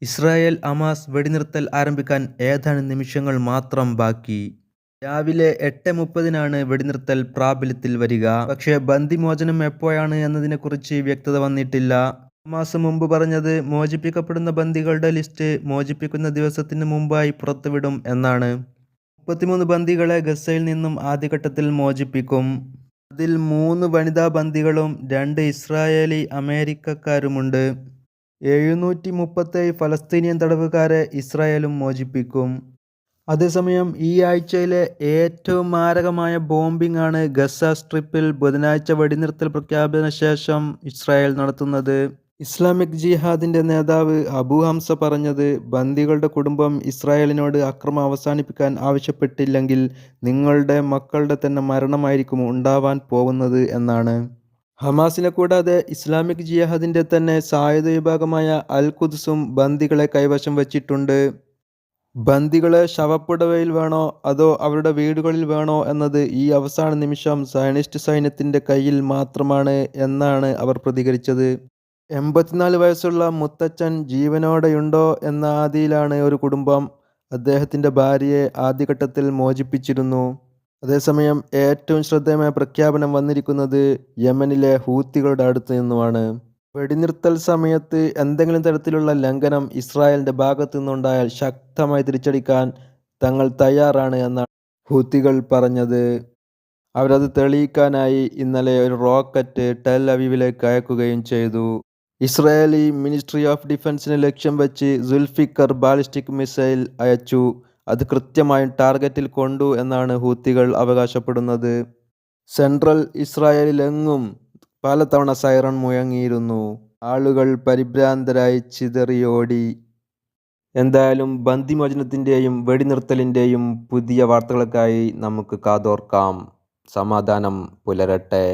Israel Hamas വെടിനിർത്തൽ ആരംഭിക്കാൻ ഏതാനും നിമിഷങ്ങൾ മാത്രം ബാക്കി. രാവിലെ 8:30-നാണ് വെടിനിർത്തൽ പ്രാബല്യത്തിൽ വരിക. പക്ഷേ ബന്ദിമോചനം എപ്പോഴാണ് എന്നതിനെക്കുറിച്ച് വ്യക്തത വന്നിട്ടില്ല. ഹമാസ് മുമ്പ് പറഞ്ഞത് മോചിപ്പിക്കപ്പെടുന്ന ബന്ദികളുടെ ലിസ്റ്റ് മോചിപ്പിക്കുന്ന ദിവസത്തിന് മുമ്പായി പുറത്തുവിടും എന്നാണ്. 33 ബന്ദികളെ ഗസയിൽ നിന്നും ആദ്യഘട്ടത്തിൽ മോചിപ്പിക്കും. അതിൽ 3 വനിതാ ബന്ദികളും 2 ഇസ്രായേലി അമേരിക്കക്കാരുമുണ്ട്. 737 ഫലസ്തീനിയൻ തടവുകാരെ ഇസ്രായേലും മോചിപ്പിക്കും. അതേസമയം ഈ ആഴ്ചയിലെ ഏറ്റവും മാരകമായ ബോംബിംഗ് ആണ് ഗസ സ്ട്രിപ്പിൽ ബുധനാഴ്ച വെടിനിർത്തൽ പ്രഖ്യാപന ശേഷം ഇസ്രായേൽ നടത്തുന്നത്. ഇസ്ലാമിക് ജിഹാദിന്റെ നേതാവ് അബു ഹംസ പറഞ്ഞത്, ബന്ദികളുടെ കുടുംബം ഇസ്രായേലിനോട് അക്രമം അവസാനിപ്പിക്കാൻ ആവശ്യപ്പെട്ടില്ലെങ്കിൽ നിങ്ങളുടെ മക്കളുടെ തന്നെ മരണമായിരിക്കും ഉണ്ടാവാൻ പോകുന്നത് എന്നാണ്. ഹമാസിനെ കൂടാതെ ഇസ്ലാമിക് ജിഹാദിന്റെ തന്നെ സായുധ വിഭാഗമായ അൽ ഖുദ്സും ബന്ദികളെ കൈവശം വച്ചിട്ടുണ്ട്. ബന്ദികളെ ശവപ്പുടവയിൽ വേണോ അതോ അവരുടെ വീടുകളിൽ വേണോ എന്നത് ഈ അവസാന നിമിഷം സയനിസ്റ്റ് സൈന്യത്തിന്റെ കയ്യിൽ മാത്രമാണ് എന്നാണ് അവർ പ്രതികരിച്ചത്. 84 വയസ്സുള്ള മുത്തച്ഛൻ ജീവനോടെയുണ്ടോ എന്ന ആധിയിലാണ് ഒരു കുടുംബം. അദ്ദേഹത്തിന്റെ ഭാര്യയെ ആദ്യഘട്ടത്തിൽ മോചിപ്പിച്ചിരുന്നു. അതേസമയം ഏറ്റവും ശ്രദ്ധേയമായ പ്രഖ്യാപനം വന്നിരിക്കുന്നത് യമനിലെ ഹൂത്തികളുടെ അടുത്ത് നിന്നുമാണ്. വെടിനിർത്തൽ സമയത്ത് എന്തെങ്കിലും തരത്തിലുള്ള ലംഘനം ഇസ്രായേലിന്റെ ഭാഗത്തു നിന്നുണ്ടായാൽ ശക്തമായി തിരിച്ചടിക്കാൻ തങ്ങൾ തയ്യാറാണ് എന്നാണ് ഹൂത്തികൾ പറഞ്ഞത്. അവരത് തെളിയിക്കാനായി ഇന്നലെ ഒരു റോക്കറ്റ് ടെൽ അവീവിലേക്ക് അയക്കുകയും ചെയ്തു. ഇസ്രായേലി മിനിസ്ട്രി ഓഫ് ഡിഫൻസിനെ ലക്ഷ്യം വെച്ച് സുൽഫിക്കർ ബാലിസ്റ്റിക് മിസൈൽ അയച്ചു. അത് കൃത്യമായും ടാർഗറ്റിൽ കൊണ്ടു എന്നാണ് ഹൂത്തികൾ അവകാശപ്പെടുന്നത്. സെൻട്രൽ ഇസ്രായേലിലെങ്ങും പലതവണ സൈറൺ മുഴങ്ങിയിരുന്നു. ആളുകൾ പരിഭ്രാന്തരായി ചിതറിയോടി. എന്തായാലും ബന്ദിമോചനത്തിൻ്റെയും വെടിനിർത്തലിൻ്റെയും പുതിയ വാർത്തകൾക്കായി നമുക്ക് കാതോർക്കാം. സമാധാനം പുലരട്ടെ.